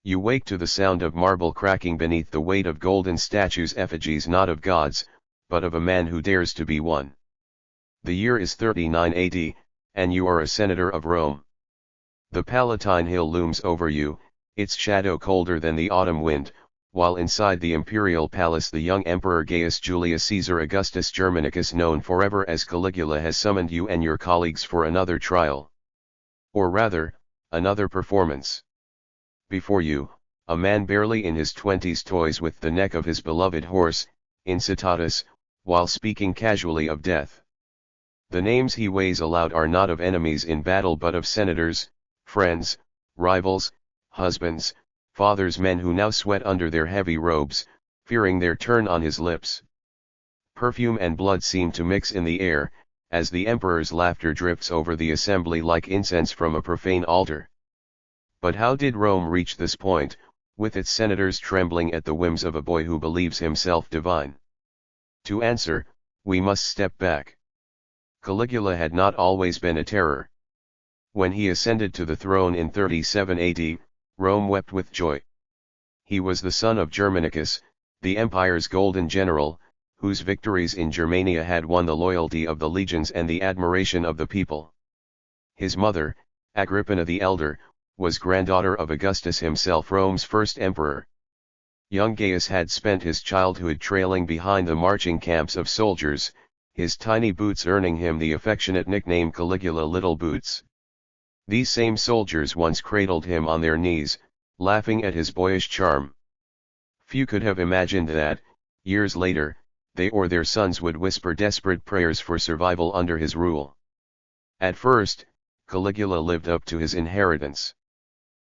You wake to the sound of marble cracking beneath the weight of golden statues, effigies not of gods, but of a man who dares to be one. The year is 39 AD, and you are a senator of Rome. The Palatine Hill looms over you, its shadow colder than the autumn wind, while inside the imperial palace the young Emperor Gaius Julius Caesar Augustus Germanicus, known forever as Caligula, has summoned you and your colleagues for another trial. Or rather, another performance. Before you, a man barely in his 20s toys with the neck of his beloved horse, Incitatus, while speaking casually of death. The names he weighs aloud are not of enemies in battle but of senators, friends, rivals, husbands, fathers, men who now sweat under their heavy robes, fearing their turn on his lips. Perfume and blood seem to mix in the air, as the emperor's laughter drifts over the assembly like incense from a profane altar. But how did Rome reach this point, with its senators trembling at the whims of a boy who believes himself divine? To answer, we must step back. Caligula had not always been a terror. When he ascended to the throne in 37 AD, Rome wept with joy. He was the son of Germanicus, the empire's golden general, whose victories in Germania had won the loyalty of the legions and the admiration of the people. His mother, Agrippina the Elder, was granddaughter of Augustus himself, Rome's first emperor. Young Gaius had spent his childhood trailing behind the marching camps of soldiers, his tiny boots earning him the affectionate nickname Caligula Little Boots. These same soldiers once cradled him on their knees, laughing at his boyish charm. Few could have imagined that, years later, they or their sons would whisper desperate prayers for survival under his rule. At first, Caligula lived up to his inheritance.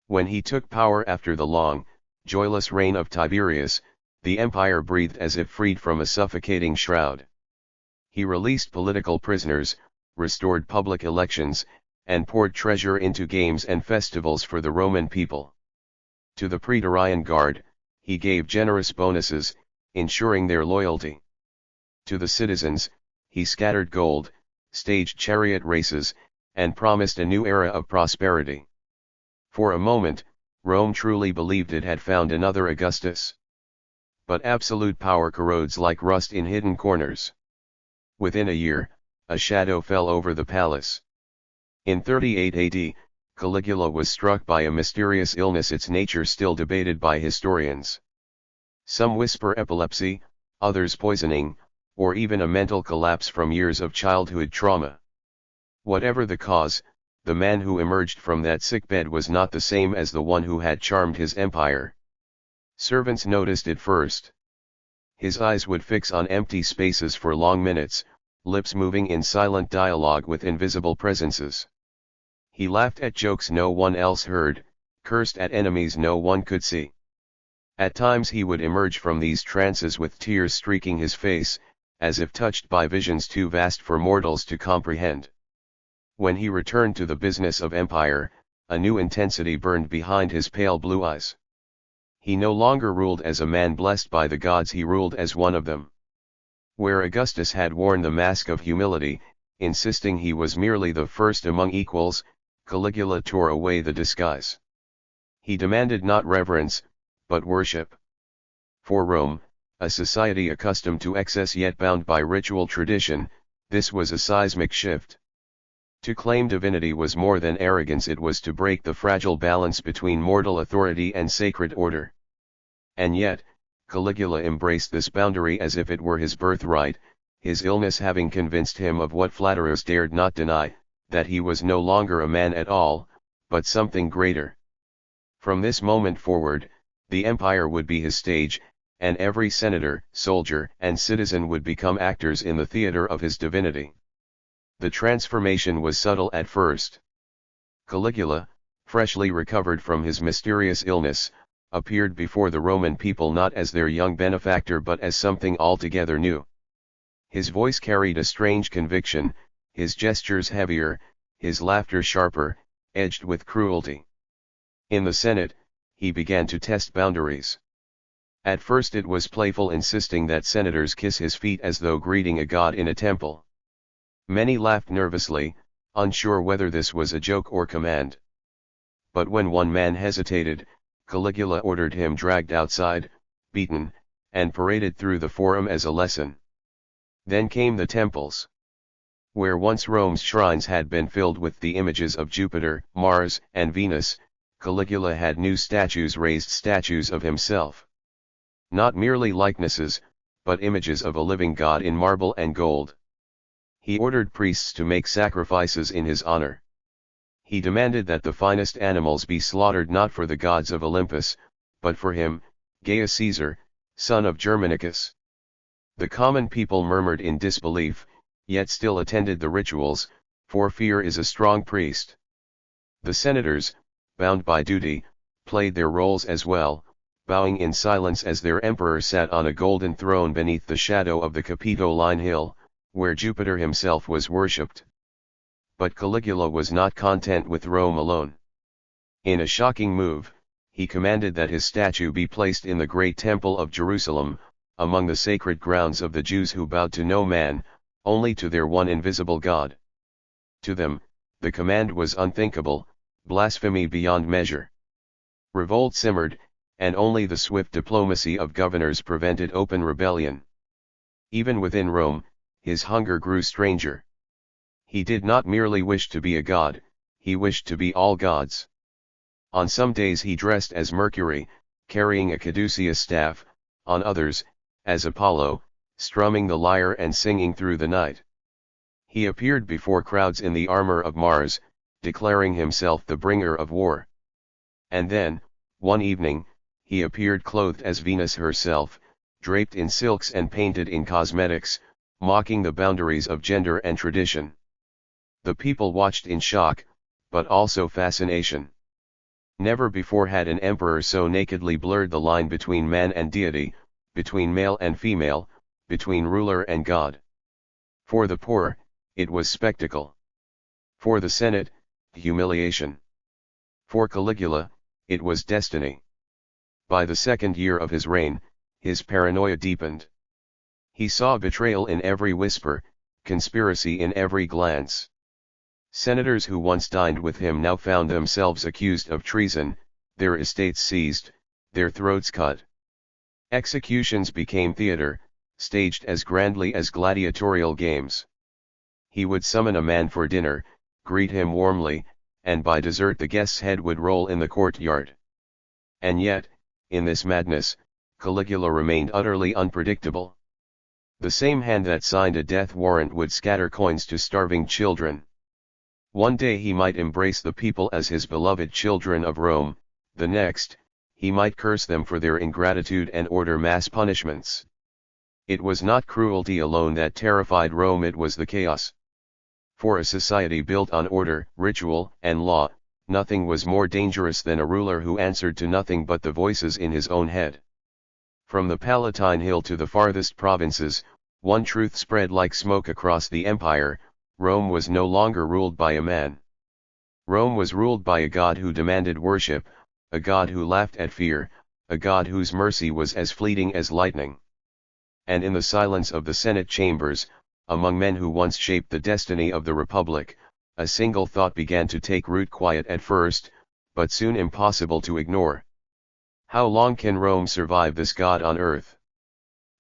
When he took power after the long, joyless reign of Tiberius, the empire breathed as if freed from a suffocating shroud. He released political prisoners, restored public elections, and poured treasure into games and festivals for the Roman people. To the Praetorian Guard, he gave generous bonuses, ensuring their loyalty. To the citizens, he scattered gold, staged chariot races, and promised a new era of prosperity. For a moment, Rome truly believed it had found another Augustus. But absolute power corrodes like rust in hidden corners. Within a year, a shadow fell over the palace. In 38 AD, Caligula was struck by a mysterious illness, its nature still debated by historians. Some whisper epilepsy, others poisoning, or even a mental collapse from years of childhood trauma. Whatever the cause, the man who emerged from that sickbed was not the same as the one who had charmed his empire. Servants noticed it first. His eyes would fix on empty spaces for long minutes, lips moving in silent dialogue with invisible presences. He laughed at jokes no one else heard, cursed at enemies no one could see. At times he would emerge from these trances with tears streaking his face, as if touched by visions too vast for mortals to comprehend. When he returned to the business of empire, a new intensity burned behind his pale blue eyes. He no longer ruled as a man blessed by the gods, he ruled as one of them. Where Augustus had worn the mask of humility, insisting he was merely the first among equals, Caligula tore away the disguise. He demanded not reverence, but worship. For Rome, a society accustomed to excess yet bound by ritual tradition, this was a seismic shift. To claim divinity was more than arrogance, it was to break the fragile balance between mortal authority and sacred order. And yet, Caligula embraced this boundary as if it were his birthright, his illness having convinced him of what flatterers dared not deny, that he was no longer a man at all, but something greater. From this moment forward, the empire would be his stage, and every senator, soldier, and citizen would become actors in the theater of his divinity. The transformation was subtle at first. Caligula, freshly recovered from his mysterious illness, appeared before the Roman people not as their young benefactor but as something altogether new. His voice carried a strange conviction, his gestures heavier, his laughter sharper, edged with cruelty. In the Senate, he began to test boundaries. At first it was playful, insisting that senators kiss his feet as though greeting a god in a temple. Many laughed nervously, unsure whether this was a joke or command. But when one man hesitated, Caligula ordered him dragged outside, beaten, and paraded through the forum as a lesson. Then came the temples. Where once Rome's shrines had been filled with the images of Jupiter, Mars, and Venus, Caligula had new statues raised, statues of himself. Not merely likenesses, but images of a living god in marble and gold. He ordered priests to make sacrifices in his honor. He demanded that the finest animals be slaughtered not for the gods of Olympus, but for him, Gaius Caesar, son of Germanicus. The common people murmured in disbelief, yet still attended the rituals, for fear is a strong priest. The senators, bound by duty, played their roles as well, bowing in silence as their emperor sat on a golden throne beneath the shadow of the Capitoline Hill, where Jupiter himself was worshipped. But Caligula was not content with Rome alone. In a shocking move, he commanded that his statue be placed in the great temple of Jerusalem, among the sacred grounds of the Jews who bowed to no man, only to their one invisible God. To them, the command was unthinkable, blasphemy beyond measure. Revolt simmered, and only the swift diplomacy of governors prevented open rebellion. Even within Rome, his hunger grew stranger. He did not merely wish to be a god, he wished to be all gods. On some days he dressed as Mercury, carrying a caduceus staff, on others, as Apollo, strumming the lyre and singing through the night. He appeared before crowds in the armor of Mars, declaring himself the bringer of war. And then, one evening, he appeared clothed as Venus herself, draped in silks and painted in cosmetics, mocking the boundaries of gender and tradition. The people watched in shock, but also fascination. Never before had an emperor so nakedly blurred the line between man and deity, between male and female, between ruler and god. For the poor, it was spectacle. For the Senate, humiliation. For Caligula, it was destiny. By the second year of his reign, his paranoia deepened. He saw betrayal in every whisper, conspiracy in every glance. Senators who once dined with him now found themselves accused of treason, their estates seized, their throats cut. Executions became theater, staged as grandly as gladiatorial games. He would summon a man for dinner, greet him warmly, and by dessert the guest's head would roll in the courtyard. And yet, in this madness, Caligula remained utterly unpredictable. The same hand that signed a death warrant would scatter coins to starving children. One day he might embrace the people as his beloved children of Rome, the next, he might curse them for their ingratitude and order mass punishments. It was not cruelty alone that terrified Rome, it was the chaos. For a society built on order, ritual, and law, nothing was more dangerous than a ruler who answered to nothing but the voices in his own head. From the Palatine Hill to the farthest provinces, one truth spread like smoke across the empire: Rome was no longer ruled by a man. Rome was ruled by a god who demanded worship, a god who laughed at fear, a god whose mercy was as fleeting as lightning. And in the silence of the Senate chambers, among men who once shaped the destiny of the Republic, a single thought began to take root, quiet at first, but soon impossible to ignore. How long can Rome survive this god on earth?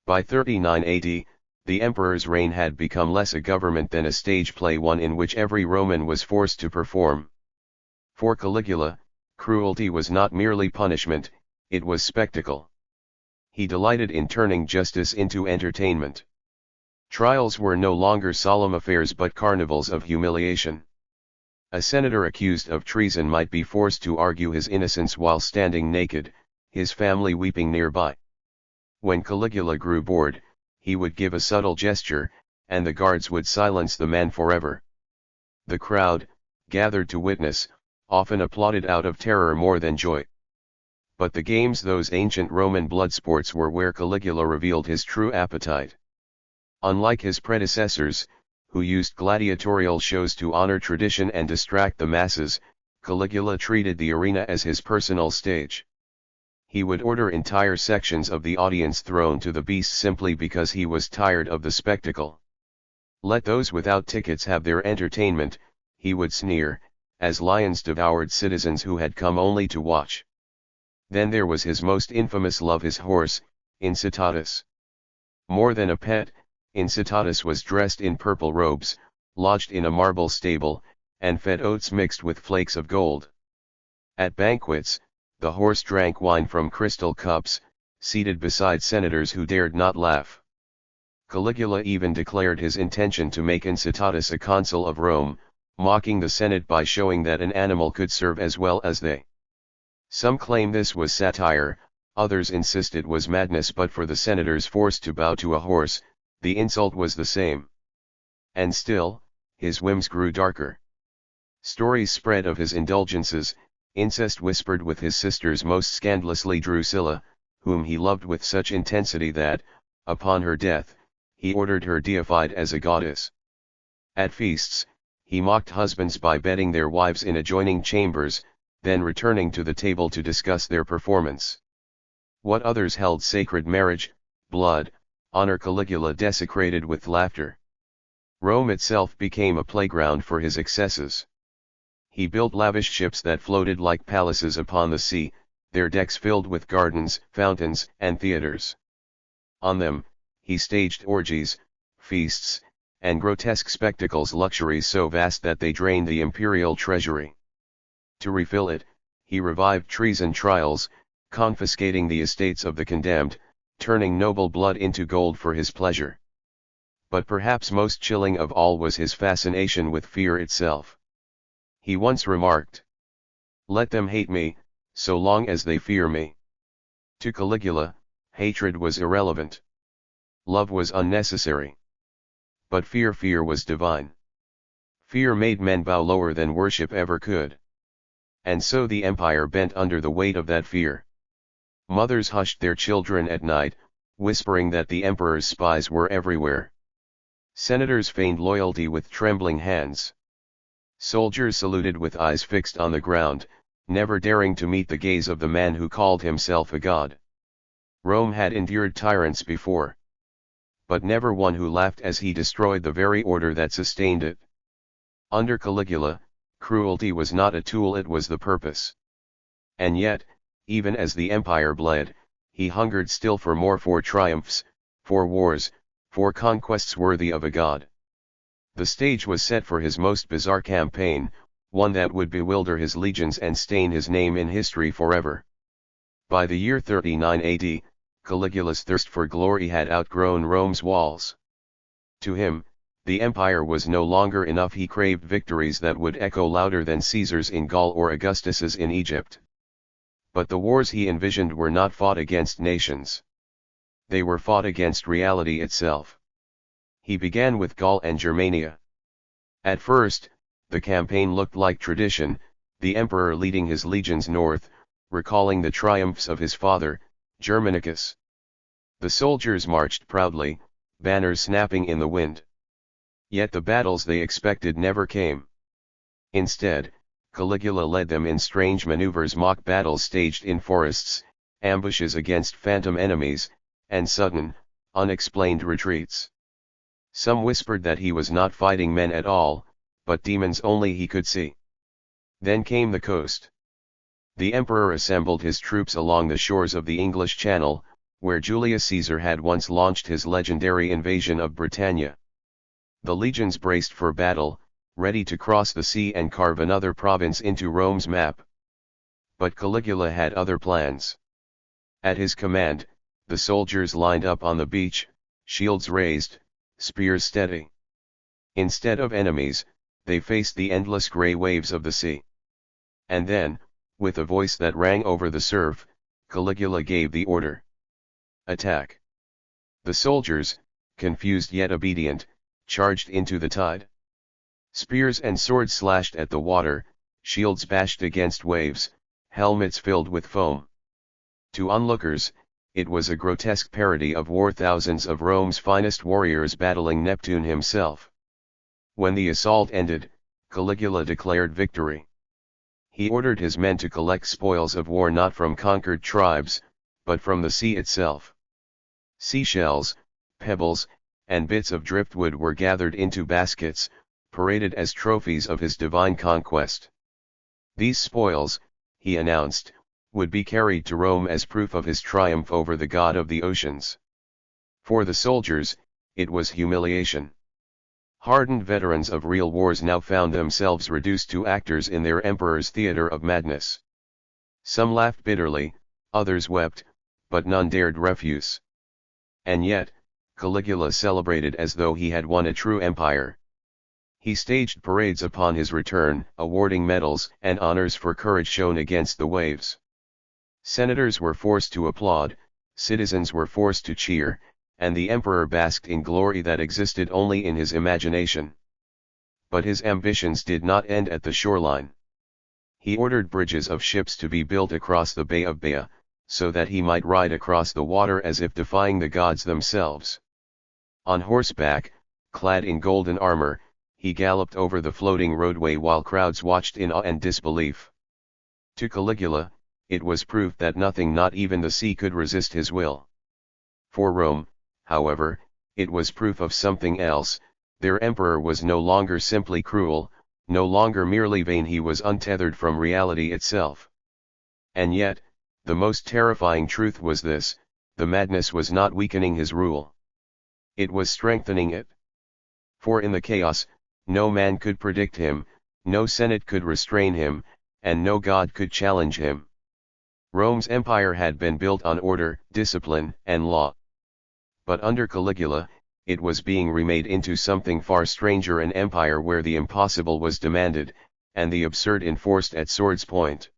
By 39 AD, the emperor's reign had become less a government than a stage play, one in which every Roman was forced to perform. For Caligula, cruelty was not merely punishment, it was spectacle. He delighted in turning justice into entertainment. Trials were no longer solemn affairs but carnivals of humiliation. A senator accused of treason might be forced to argue his innocence while standing naked, his family weeping nearby. When Caligula grew bored, he would give a subtle gesture, and the guards would silence the man forever. The crowd, gathered to witness, often applauded out of terror more than joy. But the games, those ancient Roman blood sports, were where Caligula revealed his true appetite. Unlike his predecessors, who used gladiatorial shows to honor tradition and distract the masses, Caligula treated the arena as his personal stage. He would order entire sections of the audience thrown to the beasts simply because he was tired of the spectacle. Let those without tickets have their entertainment, he would sneer, as lions devoured citizens who had come only to watch. Then there was his most infamous love, his horse, Incitatus. More than a pet, Incitatus was dressed in purple robes, lodged in a marble stable, and fed oats mixed with flakes of gold. At banquets, the horse drank wine from crystal cups, seated beside senators who dared not laugh. Caligula even declared his intention to make Incitatus a consul of Rome, mocking the Senate by showing that an animal could serve as well as they. Some claim this was satire, others insist it was madness, but for the senators forced to bow to a horse, the insult was the same. And still, his whims grew darker. Stories spread of his indulgences, incest whispered with his sisters, most scandalously Drusilla, whom he loved with such intensity that, upon her death, he ordered her deified as a goddess. At feasts, he mocked husbands by bedding their wives in adjoining chambers, then returning to the table to discuss their performance. What others held sacred, marriage, blood, honor, Caligula desecrated with laughter. Rome itself became a playground for his excesses. He built lavish ships that floated like palaces upon the sea, their decks filled with gardens, fountains, and theaters. On them, he staged orgies, feasts, and grotesque spectacles, luxuries so vast that they drained the imperial treasury. To refill it, he revived treason trials, confiscating the estates of the condemned, turning noble blood into gold for his pleasure. But perhaps most chilling of all was his fascination with fear itself. He once remarked, "Let them hate me, so long as they fear me." To Caligula, hatred was irrelevant. Love was unnecessary. But fear was divine. Fear made men bow lower than worship ever could. And so the empire bent under the weight of that fear. Mothers hushed their children at night, whispering that the emperor's spies were everywhere. Senators feigned loyalty with trembling hands. Soldiers saluted with eyes fixed on the ground, never daring to meet the gaze of the man who called himself a god. Rome had endured tyrants before, but never one who laughed as he destroyed the very order that sustained it. Under Caligula, cruelty was not a tool, it was the purpose. And yet, even as the empire bled, he hungered still for more, for triumphs, for wars, for conquests worthy of a god. The stage was set for his most bizarre campaign, one that would bewilder his legions and stain his name in history forever. By the year 39 AD, Caligula's thirst for glory had outgrown Rome's walls. To him, the empire was no longer enough. He craved victories that would echo louder than Caesar's in Gaul or Augustus's in Egypt. But the wars he envisioned were not fought against nations. They were fought against reality itself. He began with Gaul and Germania. At first, the campaign looked like tradition, the emperor leading his legions north, recalling the triumphs of his father, Germanicus. The soldiers marched proudly, banners snapping in the wind. Yet the battles they expected never came. Instead, Caligula led them in strange maneuvers, mock battles staged in forests, ambushes against phantom enemies, and sudden, unexplained retreats. Some whispered that he was not fighting men at all, but demons only he could see. Then came the coast. The emperor assembled his troops along the shores of the English Channel, where Julius Caesar had once launched his legendary invasion of Britannia. The legions braced for battle, ready to cross the sea and carve another province into Rome's map. But Caligula had other plans. At his command, the soldiers lined up on the beach, shields raised, spears steady. Instead of enemies, they faced the endless grey waves of the sea. And then, with a voice that rang over the surf, Caligula gave the order. Attack! The soldiers, confused yet obedient, charged into the tide. Spears and swords slashed at the water, shields bashed against waves, helmets filled with foam. To onlookers, it was a grotesque parody of war, thousands of Rome's finest warriors battling Neptune himself. When the assault ended, Caligula declared victory. He ordered his men to collect spoils of war not from conquered tribes, but from the sea itself. Seashells, pebbles, and bits of driftwood were gathered into baskets, paraded as trophies of his divine conquest. These spoils, he announced, would be carried to Rome as proof of his triumph over the god of the oceans. For the soldiers, it was humiliation. Hardened veterans of real wars now found themselves reduced to actors in their emperor's theater of madness. Some laughed bitterly, others wept, but none dared refuse. And yet, Caligula celebrated as though he had won a true empire. He staged parades upon his return, awarding medals and honors for courage shown against the waves. Senators were forced to applaud, citizens were forced to cheer, and the emperor basked in glory that existed only in his imagination. But his ambitions did not end at the shoreline. He ordered bridges of ships to be built across the Bay of Baia, so that he might ride across the water as if defying the gods themselves. On horseback, clad in golden armor, he galloped over the floating roadway while crowds watched in awe and disbelief. To Caligula, it was proof that nothing, not even the sea, could resist his will. For Rome, however, it was proof of something else. Their emperor was no longer simply cruel, no longer merely vain, he was untethered from reality itself. And yet, the most terrifying truth was this: the madness was not weakening his rule. It was strengthening it. For in the chaos, no man could predict him, no senate could restrain him, and no god could challenge him. Rome's empire had been built on order, discipline, and law. But under Caligula, it was being remade into something far stranger, an empire where the impossible was demanded, and the absurd enforced at sword's point.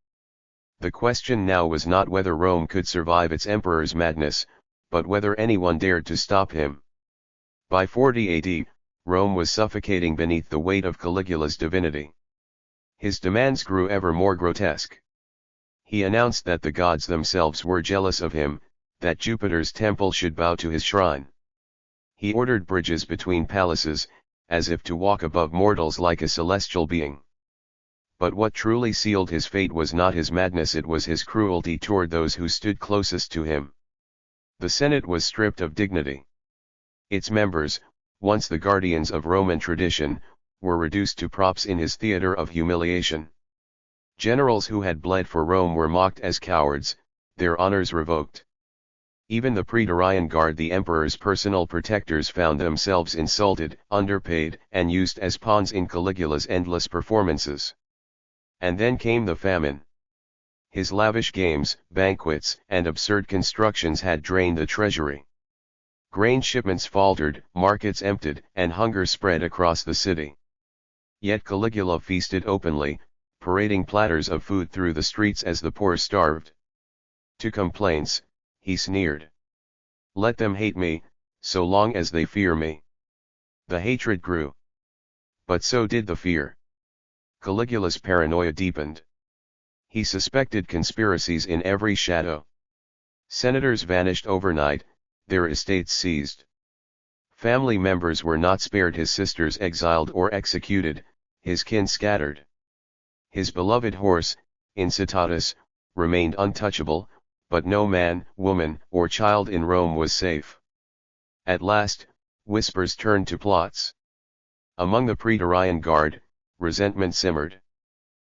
The question now was not whether Rome could survive its emperor's madness, but whether anyone dared to stop him. By 40 AD, Rome was suffocating beneath the weight of Caligula's divinity. His demands grew ever more grotesque. He announced that the gods themselves were jealous of him, that Jupiter's temple should bow to his shrine. He ordered bridges between palaces, as if to walk above mortals like a celestial being. But what truly sealed his fate was not his madness, it was his cruelty toward those who stood closest to him. The Senate was stripped of dignity. Its members, once the guardians of Roman tradition, were reduced to props in his theater of humiliation. Generals who had bled for Rome were mocked as cowards, their honors revoked. Even the Praetorian Guard, the emperor's personal protectors, found themselves insulted, underpaid, and used as pawns in Caligula's endless performances. And then came the famine. His lavish games, banquets, and absurd constructions had drained the treasury. Grain shipments faltered, markets emptied, and hunger spread across the city. Yet Caligula feasted openly, parading platters of food through the streets as the poor starved. To complaints, he sneered. "Let them hate me, so long as they fear me." The hatred grew. But so did the fear. Caligula's paranoia deepened. He suspected conspiracies in every shadow. Senators vanished overnight, their estates seized. Family members were not spared, his sisters exiled or executed, his kin scattered. His beloved horse, Incitatus, remained untouchable, but no man, woman, or child in Rome was safe. At last, whispers turned to plots. Among the Praetorian Guard, resentment simmered.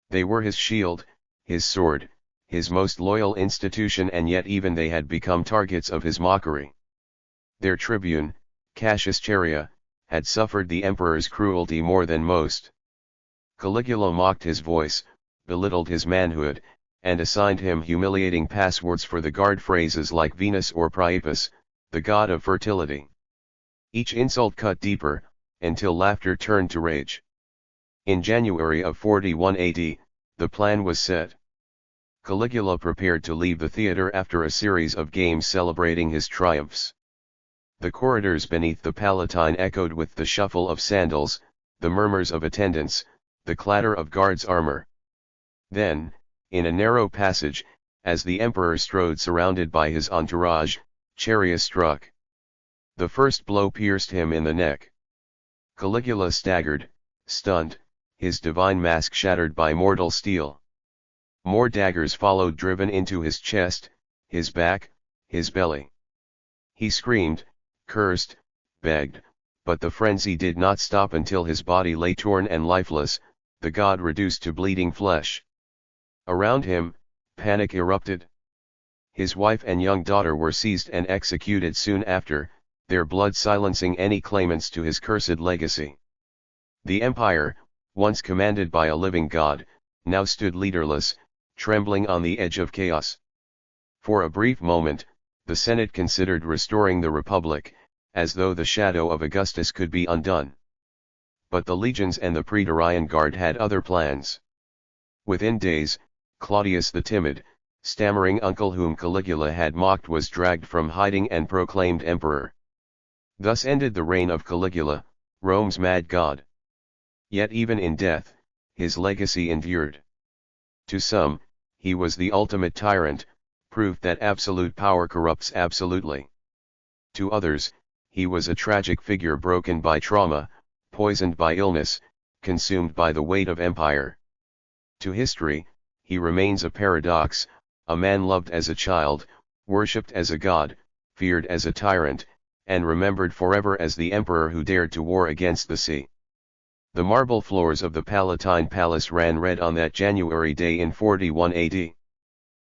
They were his shield, his sword, his most loyal institution, and yet even they had become targets of his mockery. Their tribune, Cassius Chaerea, had suffered the emperor's cruelty more than most. Caligula mocked his voice, belittled his manhood, and assigned him humiliating passwords for the guard, phrases like Venus or Priapus, the god of fertility. Each insult cut deeper, until laughter turned to rage. In January of 41 AD, the plan was set. Caligula prepared to leave the theater after a series of games celebrating his triumphs. The corridors beneath the Palatine echoed with the shuffle of sandals, the murmurs of attendants, the clatter of guards' armor. Then, in a narrow passage, as the emperor strode surrounded by his entourage, Chaerea struck. The first blow pierced him in the neck. Caligula staggered, stunned, his divine mask shattered by mortal steel. More daggers followed, driven into his chest, his back, his belly. He screamed, cursed, begged, but the frenzy did not stop until his body lay torn and lifeless, the god reduced to bleeding flesh. Around him, Panic erupted. His wife and young daughter were seized and executed soon after, their blood silencing any claimants to his cursed legacy. The empire, once commanded by a living god, now stood leaderless, trembling on the edge of chaos. For a brief moment, the Senate considered restoring the Republic, as though the shadow of Augustus could be undone. But the legions and the Praetorian Guard had other plans. Within days, Claudius the timid, stammering uncle whom Caligula had mocked was dragged from hiding and proclaimed emperor. Thus ended the reign of Caligula, Rome's mad god. Yet even in death, his legacy endured. To some, he was the ultimate tyrant, proof that absolute power corrupts absolutely. To others, he was a tragic figure broken by trauma, poisoned by illness, consumed by the weight of empire. To history, he remains a paradox, a man loved as a child, worshipped as a god, feared as a tyrant, and remembered forever as the emperor who dared to war against the sea. The marble floors of the Palatine Palace ran red on that January day in 41 AD.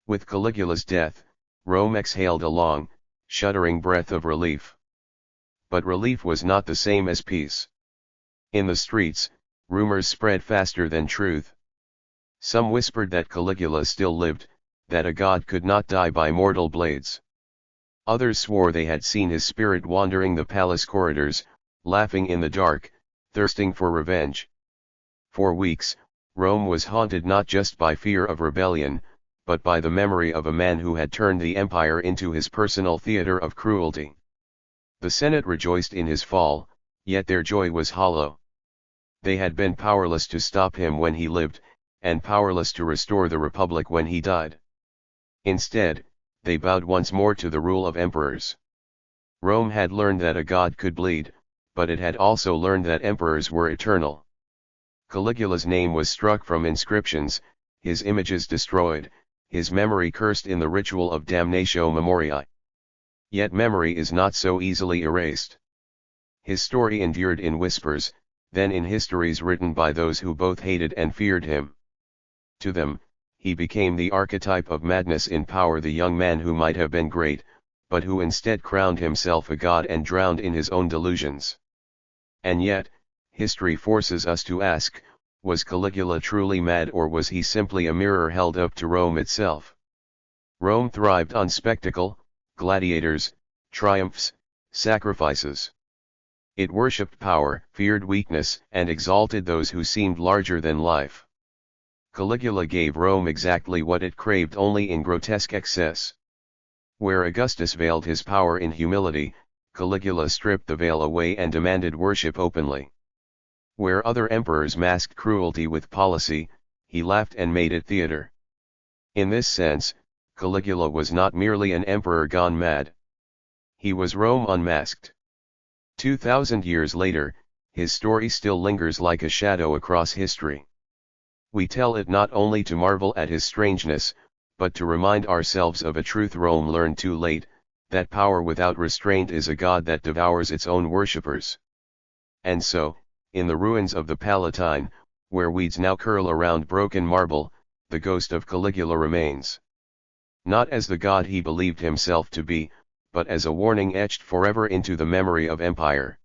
With Caligula's death, Rome exhaled a long, shuddering breath of relief. But relief was not the same as peace. In the streets, rumors spread faster than truth. Some whispered that Caligula still lived, that a god could not die by mortal blades. Others swore they had seen his spirit wandering the palace corridors, laughing in the dark, thirsting for revenge. For weeks, Rome was haunted not just by fear of rebellion, but by the memory of a man who had turned the empire into his personal theater of cruelty. The Senate rejoiced in his fall, yet their joy was hollow. They had been powerless to stop him when he lived, and powerless to restore the Republic when he died. Instead, they bowed once more to the rule of emperors. Rome had learned that a god could bleed, but it had also learned that emperors were eternal. Caligula's name was struck from inscriptions, his images destroyed, his memory cursed in the ritual of damnatio memoriae. Yet memory is not so easily erased. His story endured in whispers, then in histories written by those who both hated and feared him. To them, he became the archetype of madness in power, the young man who might have been great, but who instead crowned himself a god and drowned in his own delusions. And yet, history forces us to ask, was Caligula truly mad, or was he simply a mirror held up to Rome itself? Rome thrived on spectacle, gladiators, triumphs, sacrifices. It worshipped power, feared weakness, and exalted those who seemed larger than life. Caligula gave Rome exactly what it craved, only in grotesque excess. Where Augustus veiled his power in humility, Caligula stripped the veil away and demanded worship openly. Where other emperors masked cruelty with policy, he laughed and made it theater. In this sense, Caligula was not merely an emperor gone mad. He was Rome unmasked. 2,000 years later, his story still lingers like a shadow across history. We tell it not only to marvel at his strangeness, but to remind ourselves of a truth Rome learned too late, that power without restraint is a god that devours its own worshippers. And so, in the ruins of the Palatine, where weeds now curl around broken marble, the ghost of Caligula remains. Not as the god he believed himself to be, but as a warning etched forever into the memory of empire.